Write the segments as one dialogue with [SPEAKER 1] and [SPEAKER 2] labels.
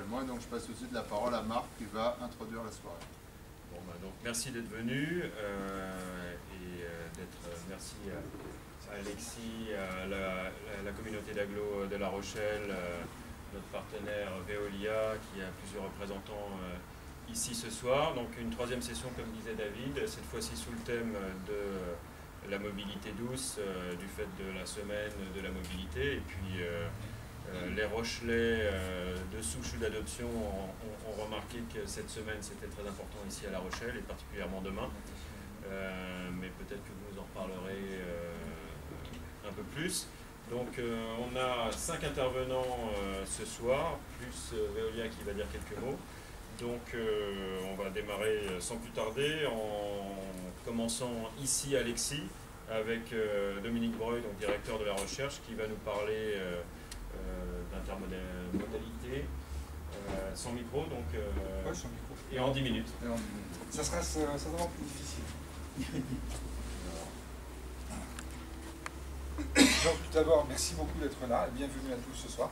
[SPEAKER 1] également. Et donc je passe tout de suite la parole à Marc qui va introduire la soirée.
[SPEAKER 2] Bon, donc, merci d'être venu merci à Alexis, à la communauté d'agglo de La Rochelle, notre partenaire Veolia qui a plusieurs représentants ici ce soir. Donc une troisième session comme disait David, cette fois-ci sous le thème de la mobilité douce, du fait de la semaine de la mobilité. Et puis les Rochelais de souche ou d'adoption ont remarqué que cette semaine c'était très important ici à La Rochelle et particulièrement demain. Mais peut-être que vous en reparlerez un peu plus. Donc on a 5 intervenants ce soir, plus Veolia qui va dire quelques mots. Donc on va démarrer sans plus tarder en commençant ici à Alexis avec Dominique Breuil, donc directeur de la recherche, qui va nous parler d'intermodalité, sans micro, donc
[SPEAKER 3] ouais, sans micro.
[SPEAKER 2] Et en 10 minutes.
[SPEAKER 3] Ça sera certainement plus difficile. Donc tout d'abord, merci beaucoup d'être là et bienvenue à tous ce soir.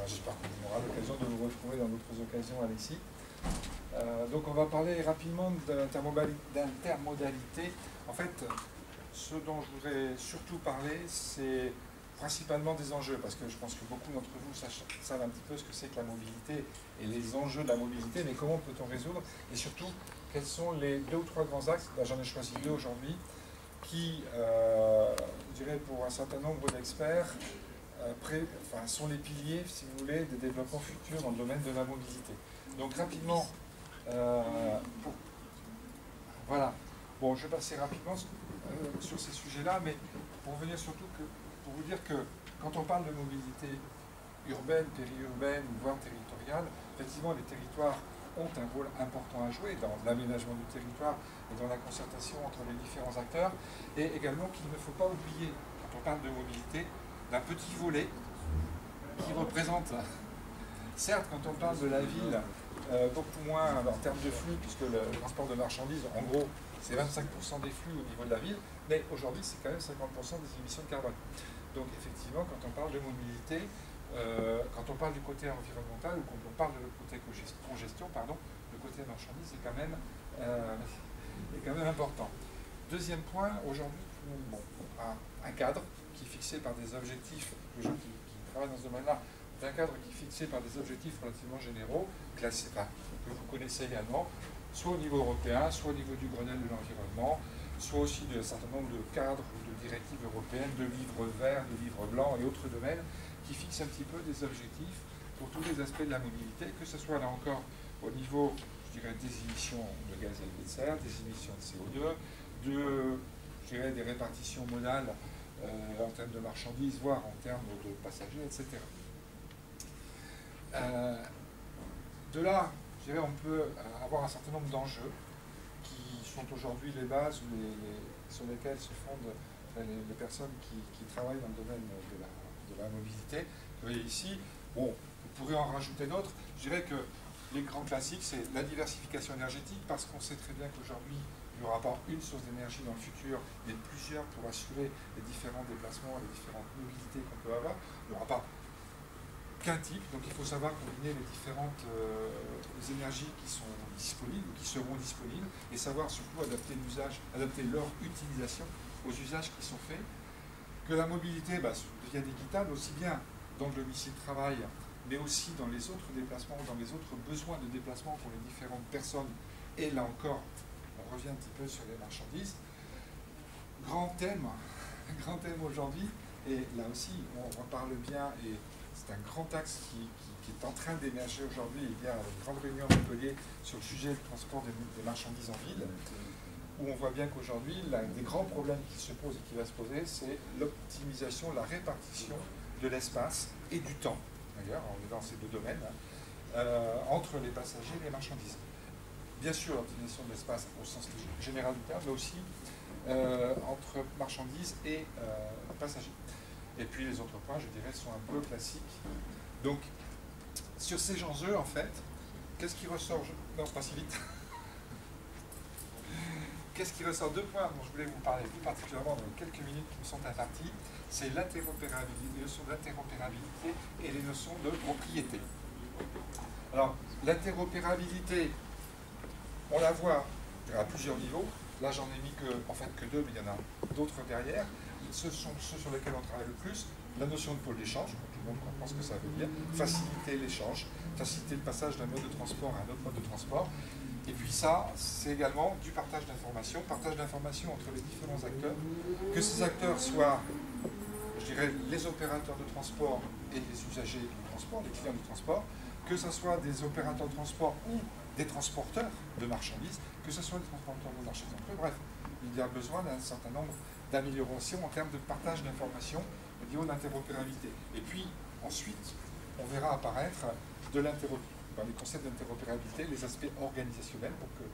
[SPEAKER 3] J'espère qu'on aura l'occasion de vous retrouver dans d'autres occasions, Alexis. Donc on va parler rapidement d'intermodalité. En fait, ce dont je voudrais surtout parler, c'est principalement des enjeux, parce que je pense que beaucoup d'entre vous savent un petit peu ce que c'est que la mobilité et les enjeux de la mobilité, mais comment peut-on résoudre, et surtout, quels sont les 2 ou 3 grands axes, j'en ai choisi 2 aujourd'hui, qui, je dirais pour un certain nombre d'experts, sont les piliers, si vous voulez, des développements futurs dans le domaine de la mobilité. Donc rapidement, voilà. Bon, je vais passer rapidement sur ces sujets-là, mais pour venir surtout pour vous dire que quand on parle de mobilité urbaine, périurbaine, voire territoriale, effectivement, les territoires ont un rôle important à jouer dans l'aménagement du territoire et dans la concertation entre les différents acteurs, et également qu'il ne faut pas oublier, quand on parle de mobilité, d'un petit volet qui représente, certes, quand on parle de la ville, beaucoup moins en termes de flux, puisque le transport de marchandises, en gros, c'est 25% des flux au niveau de la ville, mais aujourd'hui, c'est quand même 50% des émissions de carbone. Donc, effectivement, quand on parle de mobilité, quand on parle du côté environnemental ou quand on parle de côté congestion, le côté marchandise est quand même important. Deuxième point, aujourd'hui, un cadre qui est fixé par des objectifs, les gens qui travaillent dans ce domaine-là, un cadre qui est fixé par des objectifs relativement généraux, que vous connaissez également, soit au niveau européen, soit au niveau du Grenelle de l'environnement, soit aussi d'un certain nombre de cadres ou de directives européennes, de livres verts, de livres blancs et autres domaines, qui fixent un petit peu des objectifs pour tous les aspects de la mobilité, que ce soit là encore au niveau, je dirais, des émissions de gaz à effet de serre, des émissions de CO2, des répartitions modales en termes de marchandises, voire en termes de passagers, etc. De là, je dirais, on peut avoir un certain nombre d'enjeux qui sont aujourd'hui les bases sur lesquelles se fondent les personnes qui travaillent dans le domaine de la mobilité. Vous voyez ici, bon, vous pourrez en rajouter d'autres. Je dirais que les grands classiques, c'est la diversification énergétique, parce qu'on sait très bien qu'aujourd'hui, il n'y aura pas une source d'énergie dans le futur, mais plusieurs pour assurer les différents déplacements, les différentes mobilités qu'on peut avoir. Il n'y aura pas qu'un type, donc il faut savoir combiner les différentes énergies qui sont disponibles ou qui seront disponibles, et savoir surtout adapter leur utilisation aux usages qui sont faits, que la mobilité devienne équitable aussi bien dans le domicile-travail, mais aussi dans les autres déplacements, dans les autres besoins de déplacement pour les différentes personnes, et là encore, on revient un petit peu sur les marchandises. Grand thème aujourd'hui, et là aussi, on en parle bien, et c'est un grand axe qui est en train d'émerger aujourd'hui. Il y a une grande réunion à Montpellier sur le sujet du transport des marchandises en ville, où on voit bien qu'aujourd'hui, l'un des grands problèmes qui se pose et qui va se poser, c'est l'optimisation, la répartition de l'espace et du temps, d'ailleurs, on est dans ces 2 domaines, entre les passagers et les marchandises. Bien sûr, l'optimisation de l'espace au sens général du terme, mais aussi entre marchandises et passagers. Et puis les autres points, je dirais, sont un peu classiques. Donc, sur ces enjeux, en fait, qu'est-ce qui ressort? Non, pas si vite. Qu'est-ce qui ressort? 2 points dont je voulais vous parler plus particulièrement dans les quelques minutes qui me sont imparties, c'est l'interopérabilité, les notions d'interopérabilité et les notions de propriété. L'interopérabilité, on la voit à plusieurs niveaux. Là, j'en ai mis que deux, mais il y en a d'autres derrière. Ce sont ceux sur lesquels on travaille le plus. La notion de pôle d'échange, tout le monde comprend ce que ça veut dire. Faciliter l'échange, faciliter le passage d'un mode de transport à un autre mode de transport. Et puis ça, c'est également du partage d'informations entre les différents acteurs. Que ces acteurs soient, je dirais, les opérateurs de transport et les usagers du transport, les clients du transport, que ce soit des opérateurs de transport ou des transporteurs de marchandises, que ce soit des transporteurs de marchandises. Bref, il y a besoin d'un certain nombre d'améliorations en termes de partage d'informations au niveau de l'interopérabilité. Et puis, ensuite, on verra apparaître dans les concepts d'interopérabilité les aspects organisationnels. Pour que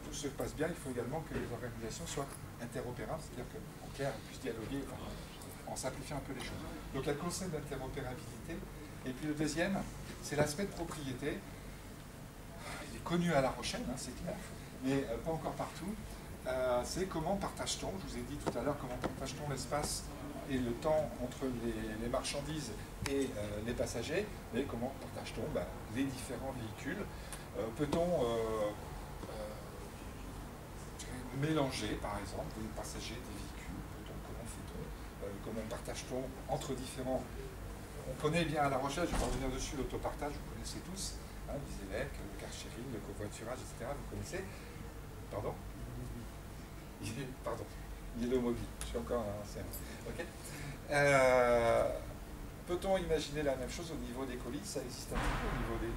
[SPEAKER 3] tout se passe bien, il faut également que les organisations soient interopérables, c'est-à-dire qu'en clair, elles puissent dialoguer en simplifiant un peu les choses. Donc, le concept d'interopérabilité. Et puis le deuxième, c'est l'aspect de propriété. Il est connu à La Rochelle, hein, c'est clair, mais pas encore partout. C'est comment partage-t-on, je vous ai dit tout à l'heure, comment partage-t-on l'espace et le temps entre les marchandises et les passagers, mais comment partage-t-on les différents véhicules. Peut-on mélanger, par exemple, des passagers, des véhicules, comment fait-on, comment partage-t-on entre différents... On connaît bien à La Rochelle, je vais pas revenir dessus, l'autopartage, vous connaissez tous, hein, l'Iselec, le car sharing, le covoiturage, etc. Vous connaissez. Pardon. Pardon. Yellow Mobile, je suis encore un ancien. Ok. Peut-on imaginer la même chose au niveau des colis? Ça existe un petit peu au niveau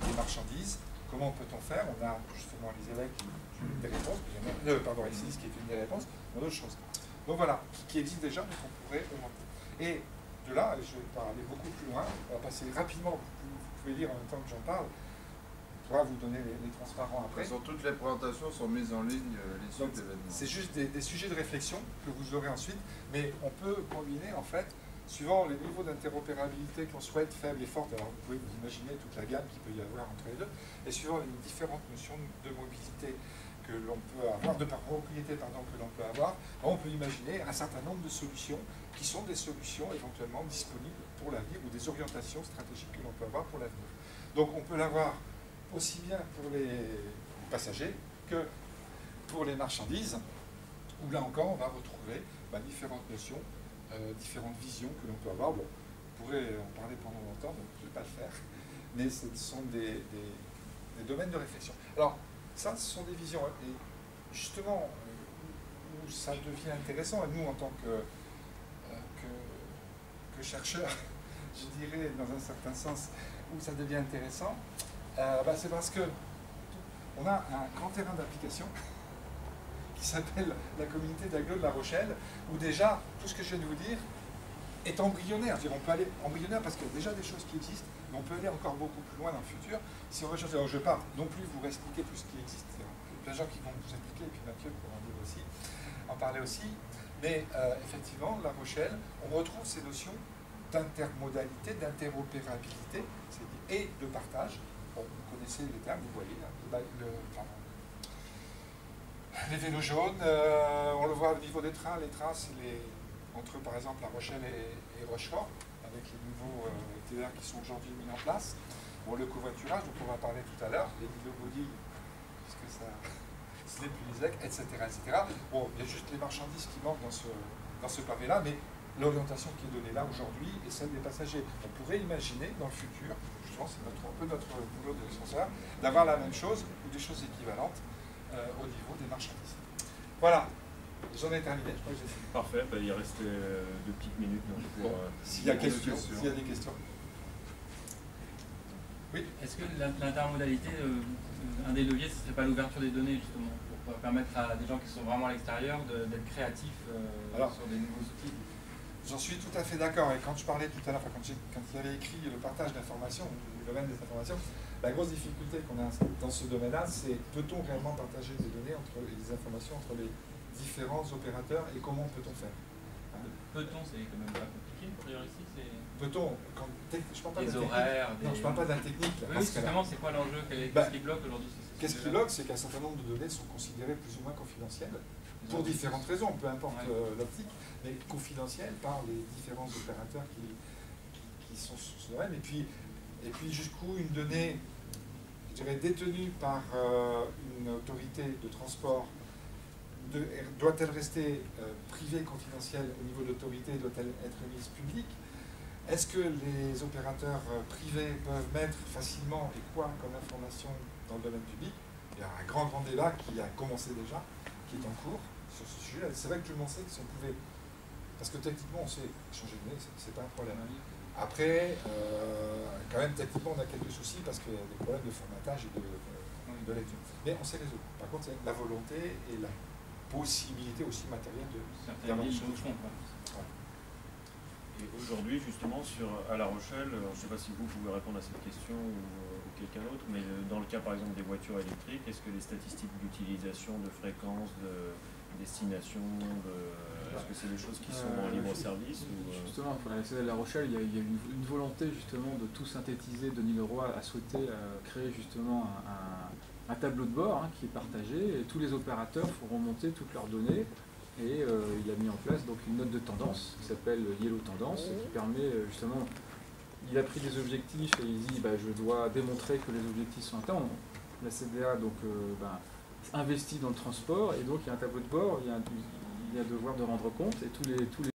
[SPEAKER 3] des marchandises. Comment peut-on faire? On a justement l'Iselec qui est des réponses, pardon, Exis qui est une des réponses, on a d'autres choses. Donc voilà, qui existe déjà, mais qu'on pourrait augmenter. Et de là, je vais pas aller beaucoup plus loin, on va passer rapidement, vous pouvez lire en même temps que j'en parle, on pourra vous donner les transparents après.
[SPEAKER 1] Toutes les présentations sont mises en ligne les suites d'événements.
[SPEAKER 3] C'est juste des sujets de réflexion que vous aurez ensuite, mais on peut combiner en fait, suivant les niveaux d'interopérabilité qu'on souhaite, faibles et fortes, alors vous pouvez vous imaginer toute la gamme qu'il peut y avoir entre les deux, et suivant les différentes notions de mobilité que l'on peut avoir, de propriété pardon, que l'on peut avoir, on peut imaginer un certain nombre de solutions qui sont des solutions éventuellement disponibles pour l'avenir ou des orientations stratégiques que l'on peut avoir pour l'avenir. Donc on peut l'avoir aussi bien pour les passagers que pour les marchandises, où là encore on va retrouver différentes notions, différentes visions que l'on peut avoir. Bon, on pourrait en parler pendant longtemps, donc je ne vais pas le faire, mais ce sont des domaines de réflexion. Alors, ça, ce sont des visions. Et justement, où ça devient intéressant, et nous, en tant que chercheurs, je dirais, dans un certain sens, où ça devient intéressant, c'est parce que on a un grand terrain d'application qui s'appelle la communauté d'agglo de La Rochelle, où déjà, tout ce que je viens de vous dire est embryonnaire. On peut aller embryonnaire parce qu'il y a déjà des choses qui existent, mais on peut aller encore beaucoup plus loin dans le futur. Si on recherche, alors je ne vais pas non plus vous expliquer tout ce qui existe, il y a plein de gens qui vont vous expliquer, et puis Mathieu pourra en parler aussi, mais effectivement, La Rochelle, on retrouve ces notions d'intermodalité, d'interopérabilité et de partage. Bon, vous connaissez les termes, vous voyez, les vélos jaunes, on le voit au niveau des trains. Les trains, c'est entre par exemple La Rochelle et Rochefort, avec les nouveaux TER qui sont aujourd'hui mis en place. Bon, le covoiturage, donc on va parler tout à l'heure, les Lille-Body, puisque ça se n'est plus les EC, etc., etc. Bon, il y a juste les marchandises qui manquent dans ce pavé-là, mais l'orientation qui est donnée là aujourd'hui est celle des passagers. On pourrait imaginer dans le futur, justement c'est un peu notre boulot de censeur, d'avoir la même chose ou des choses équivalentes au niveau des marchandises. Voilà, j'en ai terminé. Je crois que j'ai fini.
[SPEAKER 2] Parfait, il reste 2 petites minutes.
[SPEAKER 3] S'il y a des questions. Oui.
[SPEAKER 4] Est-ce que l'intermodalité, un des leviers, ce ne serait pas l'ouverture des données justement, pour permettre à des gens qui sont vraiment à l'extérieur d'être créatifs sur des nouveaux outils?
[SPEAKER 3] J'en suis tout à fait d'accord, et quand je parlais tout à l'heure, quand il avait écrit le partage d'informations, le domaine des informations, la grosse difficulté qu'on a dans ce domaine-là, c'est peut-on réellement partager des données des informations entre les différents opérateurs et comment peut-on faire?
[SPEAKER 4] Peut-on, c'est quand même pas compliqué pour dire ici.
[SPEAKER 3] Peut-on, je parle pas
[SPEAKER 4] des
[SPEAKER 3] de la
[SPEAKER 4] horaires,
[SPEAKER 3] technique. Non, je parle pas de la technique. Là,
[SPEAKER 4] oui, justement, c'est quoi l'enjeu? Qu'est-ce qui bloque aujourd'hui?
[SPEAKER 3] Qu'est-ce qui bloque, c'est qu'un certain nombre de données sont considérées plus ou moins confidentielles. Pour différentes raisons, peu importe l'optique, mais confidentielles par les différents opérateurs qui sont sur ce domaine. Et puis jusqu'où une donnée je dirais, détenue par une autorité de transport, doit-elle rester privée, confidentielle au niveau de l'autorité, doit-elle être mise publique? Est-ce que les opérateurs privés peuvent mettre facilement et quoi comme information dans le domaine public? Il y a un grand débat qui a commencé déjà, qui est en cours sur ce sujet. C'est vrai que tout le monde sait que si on pouvait, parce que techniquement on sait changer de données, c'est pas un problème. Après, quand même techniquement on a quelques soucis parce qu'il y a des problèmes de formatage et de lecture. Mais on sait résoudre. Par contre, c'est la volonté et la possibilité aussi matérielle de
[SPEAKER 4] certaines villes le font.
[SPEAKER 2] Et aujourd'hui, justement, à La Rochelle, je ne sais pas si vous pouvez répondre à cette question ou quelqu'un d'autre, mais dans le cas, par exemple, des voitures électriques, est-ce que les statistiques d'utilisation, de fréquence, de destination, est-ce que c'est des choses qui sont en libre service
[SPEAKER 5] Justement, pour la SNCF de La Rochelle, il y a une volonté justement de tout synthétiser. Denis Leroy a souhaité créer justement un tableau de bord qui est partagé, et tous les opérateurs font remonter toutes leurs données. Et il a mis en place donc une note de tendance qui s'appelle Yellow Tendance, qui permet justement, il a pris des objectifs et il dit je dois démontrer que les objectifs sont atteints. La CDA donc investit dans le transport, et donc il y a un tableau de bord, il y a un devoir de rendre compte, et tous les